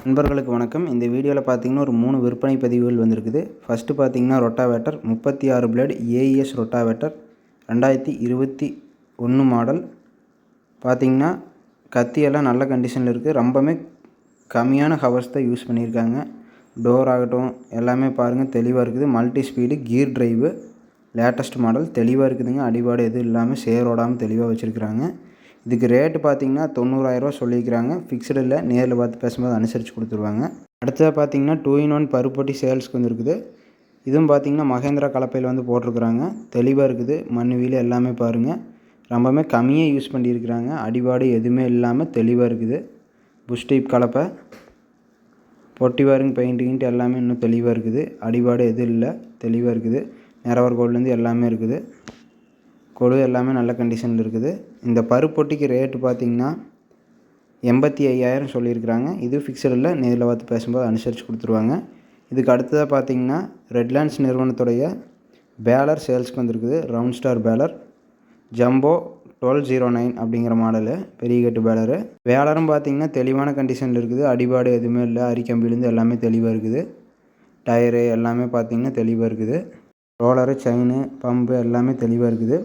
நண்பர்களுக்கு வணக்கம். இந்த வீடியோவில் பார்த்தீங்கன்னா ஒரு 3 விற்பனை பதிவுகள் வந்திருக்குது. ஃபஸ்ட்டு பார்த்தீங்கன்னா rotavator 36 blade AES rotavator 2021 model. பார்த்தீங்கன்னா கத்தியெல்லாம் நல்ல கண்டிஷனில் இருக்குது. ரொம்பவுமே கம்மியான ஹவர்ஸ் தான் யூஸ் பண்ணியிருக்காங்க. டோர் ஆகட்டும் எல்லாமே பாருங்கள் தெளிவாக இருக்குது. மல்டி ஸ்பீடு கீர் டிரைவு லேட்டஸ்ட் மாடல் தெளிவாக இருக்குதுங்க. அடிபாடு எதுவும் இல்லாமல் சேரோடாமல் தெளிவாக வச்சுருக்குறாங்க. இதுக்கு ரேட்டு பார்த்தீங்கன்னா 90,000 சொல்லியிருக்கிறாங்க. ஃபிக்ஸ்டு இல்லை, நேரில் பார்த்து பேசும்போது அனுசரித்து கொடுத்துருவாங்க. அடுத்ததாக பார்த்தீங்கன்னா 2-in-1 பருப்பொட்டி சேல்ஸ்க்கு வந்துருக்குது. இதுவும் பார்த்தீங்கன்னா மகேந்திரா கலப்பையில் வந்து போட்டிருக்குறாங்க. தெளிவாக இருக்குது. மண் வீல் எல்லாமே பாருங்கள் ரொம்பவுமே கம்மியாக யூஸ் பண்ணியிருக்கிறாங்க. அடிபாடு எதுவுமே இல்லாமல் தெளிவாக இருக்குது. புஷ் டைப் கலப்பை, பொட்டி வாரிங் பெயிண்ட்டு எல்லாமே இன்னும் தெளிவாக இருக்குது. அடிபாடு எதுவும் இல்லை, தெளிவாக இருக்குது. நிறவர் கோல்லேருந்து எல்லாமே இருக்குது. கொடு எல்லாமே நல்ல கண்டிஷனில் இருக்குது. இந்த பருப்பொட்டிக்கு ரேட்டு பார்த்திங்கன்னா 85,000 சொல்லியிருக்கிறாங்க. இது ஃபிக்ஸட் இல்லை, நேரில் பார்த்து பேசும்போது அனுசரித்து கொடுத்துருவாங்க. இதுக்கு அடுத்ததாக பார்த்திங்கன்னா ரெட்லாண்ட்ஸ் நிறுவனத்துடைய பேலர் சேல்ஸ்க்கு வந்திருக்குது. ரவுண்ட் ஸ்டார் பேலர் ஜம்போ 1209 அப்படிங்கிற மாடலு, பெரிய கட்டு பேலரு. பேலரும் பார்த்திங்கன்னா தெளிவான கண்டிஷனில் இருக்குது. அடிபாடு எதுவுமே இல்லை. அரிக்கம்பிலேருந்து எல்லாமே தெளிவாக இருக்குது. டயரு எல்லாமே பார்த்திங்கன்னா தெளிவாக இருக்குது. ரோலரு, செயின், பம்பு எல்லாமே தெளிவாக இருக்குது.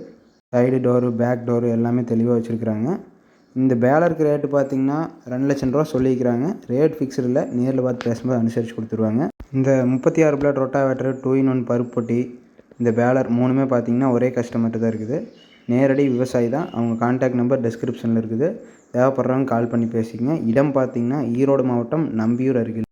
சைடு டோரு, பேக் டோரு எல்லாமே தெளிவாக வச்சுருக்குறாங்க. இந்த பேலருக்கு ரேட்டு பார்த்திங்கன்னா 2 லட்சம் ரூபா சொல்லியிருக்கிறாங்க. ரேட் ஃபிக்ஸ்டு இல்லை, நேரில் பார்த்து பேசும்போது அனுசரித்து கொடுத்துருவாங்க. இந்த 36 பிளேட் ரொட்டாவேட்டர் 2-in-1 பருப்பொட்டி இந்த பேலர் 3மே பார்த்திங்கன்னா ஒரே கஸ்டமர்கிட்ட தான் இருக்குது. நேரடி விவசாயி தான். அவங்க கான்டாக்ட் நம்பர் டிஸ்கிரிப்ஷனில் இருக்குது. தேவைப்படுறவங்க கால் பண்ணி பேசிக்கங்க. இடம் பார்த்திங்கன்னா ஈரோடு மாவட்டம் நம்பியூர் அருகில்.